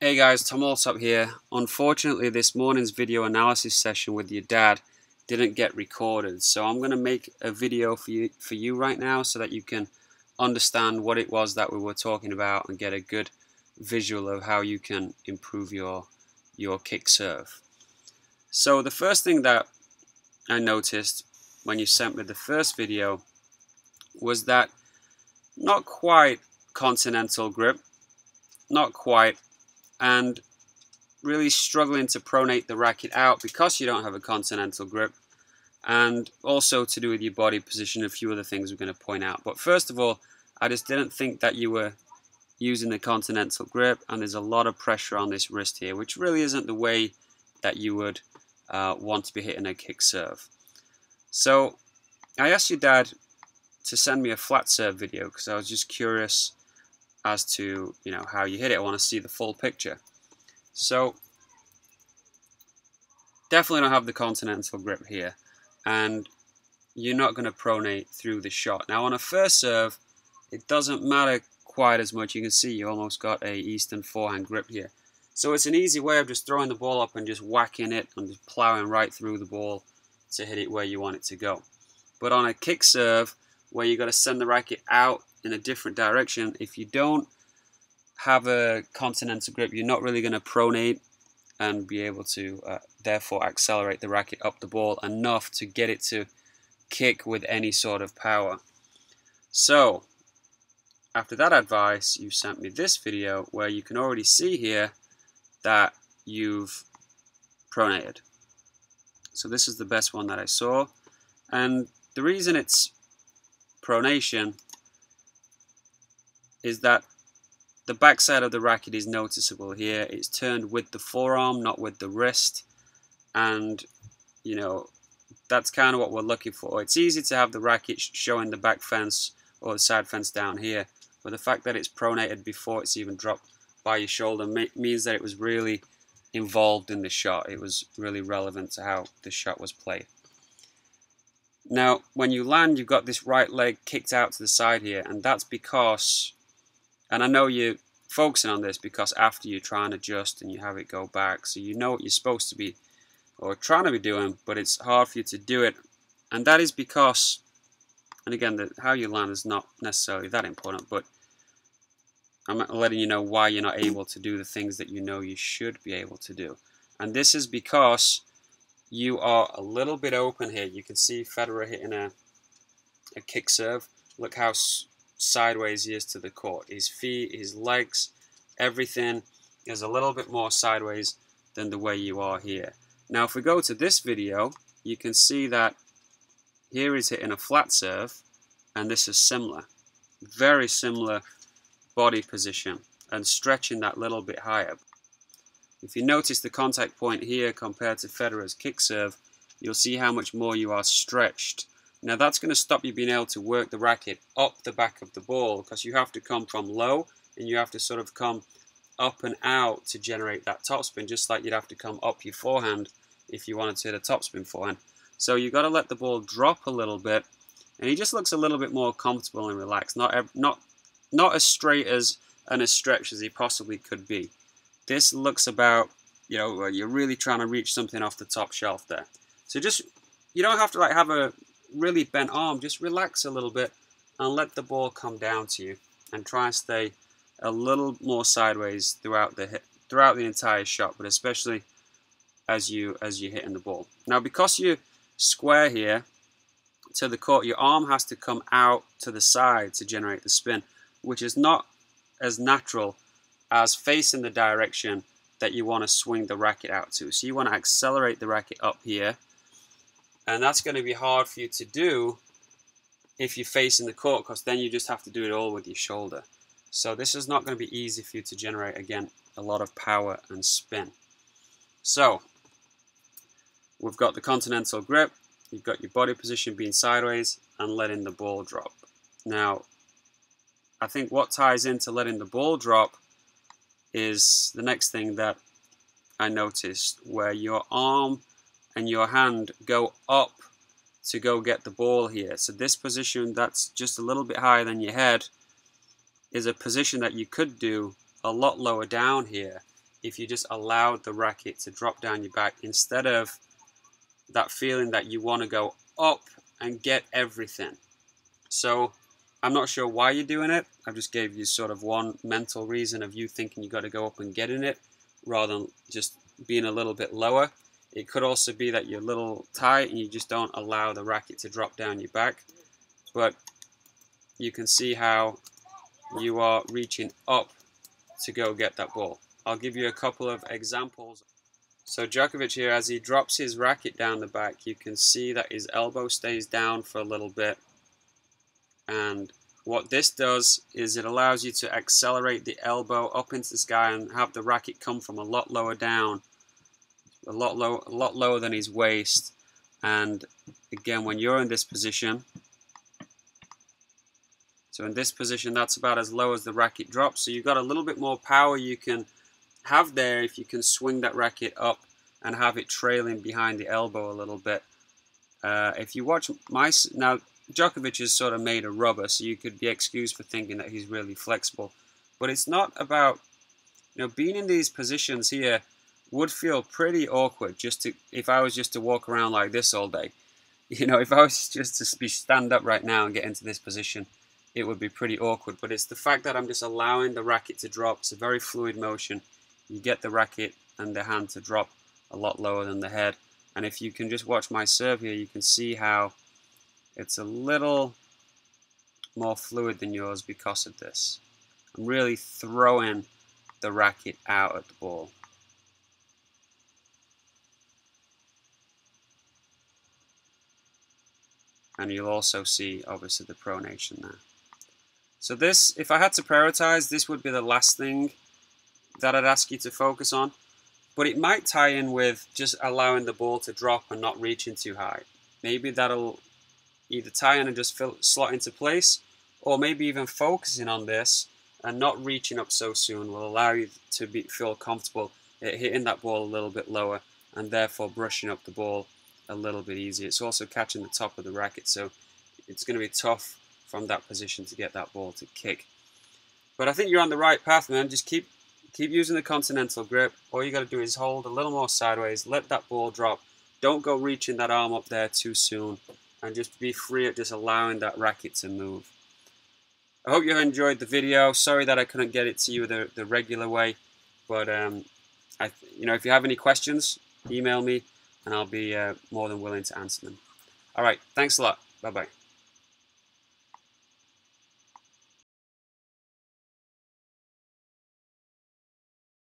Hey guys, Tom Alsop here. Unfortunately, this morning's video analysis session with your dad didn't get recorded, so I'm going to make a video for you right now so that you can understand what it was that we were talking about and get a good visual of how you can improve your kick serve. So the first thing that I noticed when you sent me the first video was that not quite continental grip, not quite, and really struggling to pronate the racket out because you don't have a continental grip, and also to do with your body position, a few other things we're going to point out. But first of all, I just didn't think that you were using the continental grip, and there's a lot of pressure on this wrist here, which really isn't the way that you would want to be hitting a kick serve. So I asked your dad to send me a flat serve video because I was just curious as to how you hit it. I want to see the full picture. So definitely don't have the continental grip here, and you're not going to pronate through the shot. Now on a first serve, it doesn't matter quite as much. You can see you almost got a Eastern forehand grip here. So it's an easy way of just throwing the ball up and just whacking it and just plowing right through the ball to hit it where you want it to go. But on a kick serve, where you've got to send the racket out in a different direction, if you don't have a continental grip, you're not really going to pronate and be able to therefore accelerate the racket up the ball enough to get it to kick with any sort of power. So after that advice, you sent me this video where you can already see here that you've pronated. So this is the best one that I saw, and the reason it's pronation is that the backside of the racket is noticeable here. It's turned with the forearm, not with the wrist, and that's kind of what we're looking for. It's easy to have the racket showing the back fence or the side fence down here, but the fact that it's pronated before it's even dropped by your shoulder means that it was really involved in the shot. It was really relevant to how the shot was played. Now when you land, you've got this right leg kicked out to the side here, and that's because, and I know you're focusing on this because after you try and adjust and you have it go back, so you know what you're supposed to be or trying to be doing, but it's hard for you to do it. And that is because, and again, how you land is not necessarily that important, but I'm letting you know why you're not able to do the things that you know you should be able to do. And this is because you are a little bit open here. You can see Federer hitting a kick serve. Look how sideways he is to the court. His feet, his legs, everything is a little bit more sideways than the way you are here. Now if we go to this video, you can see that here he's hitting a flat serve, and this is similar. Very similar body position and stretching that little bit higher. If you notice the contact point here compared to Federer's kick serve, you'll see how much more you are stretched. Now that's going to stop you being able to work the racket up the back of the ball, because you have to come from low and you have to sort of come up and out to generate that topspin, just like you'd have to come up your forehand if you wanted to hit a topspin forehand. So you've got to let the ball drop a little bit, and he just looks a little bit more comfortable and relaxed. Not as straight as and as stretched as he possibly could be. This looks about, you're really trying to reach something off the top shelf there. So just, you don't have to have a really bent arm. Just relax a little bit and let the ball come down to you, and try and stay a little more sideways throughout the entire shot, but especially as you're hitting the ball. Now because you're square here to the court, your arm has to come out to the side to generate the spin, which is not as natural as facing the direction that you want to swing the racket out to. So you want to accelerate the racket up here, and that's going to be hard for you to do if you're facing the court, because then you just have to do it all with your shoulder. So this is not going to be easy for you to generate, again, a lot of power and spin. So we've got the continental grip, you've got your body position being sideways and letting the ball drop. Now I think what ties into letting the ball drop is the next thing that I noticed, where your arm and your hand go up to go get the ball here. So this position that's just a little bit higher than your head is a position that you could do a lot lower down here if you just allowed the racket to drop down your back instead of that feeling that you want to go up and get everything. So I'm not sure why you're doing it. I just gave you sort of one mental reason of you thinking you got to go up and get in it rather than just being a little bit lower. It could also be that you're a little tight and you just don't allow the racket to drop down your back. But you can see how you are reaching up to go get that ball. I'll give you a couple of examples. So Djokovic here, as he drops his racket down the back, you can see that his elbow stays down for a little bit. And what this does is it allows you to accelerate the elbow up into the sky and have the racket come from a lot lower down, a lot lower than his waist. And again, when you're in this position, so in this position, that's about as low as the racket drops. So you've got a little bit more power you can have there if you can swing that racket up and have it trailing behind the elbow a little bit. If you watch now, Djokovic is sort of made of rubber, so you could be excused for thinking that he's really flexible. But it's not about, being in these positions here would feel pretty awkward if I was just to walk around like this all day. If I was just to stand up right now and get into this position, it would be pretty awkward. But it's the fact that I'm just allowing the racket to drop. It's a very fluid motion. You get the racket and the hand to drop a lot lower than the head. And if you can just watch my serve here, you can see how it's a little more fluid than yours because of this. I'm really throwing the racket out at the ball. And you'll also see, obviously, the pronation there. So this, if I had to prioritize, this would be the last thing that I'd ask you to focus on. But it might tie in with just allowing the ball to drop and not reaching too high. Maybe that'll either tie in and just slot into place, or maybe even focusing on this and not reaching up so soon will allow you to feel comfortable at hitting that ball a little bit lower and therefore brushing up the ball a little bit easier. It's also catching the top of the racket, so it's going to be tough from that position to get that ball to kick. But I think you're on the right path, man. Just keep using the continental grip. All you got to do is hold a little more sideways, let that ball drop. Don't go reaching that arm up there too soon, and just be free at just allowing that racket to move. I hope you enjoyed the video. Sorry that I couldn't get it to you the regular way, but if you have any questions, email me and I'll be more than willing to answer them. All right, thanks a lot. Bye-bye.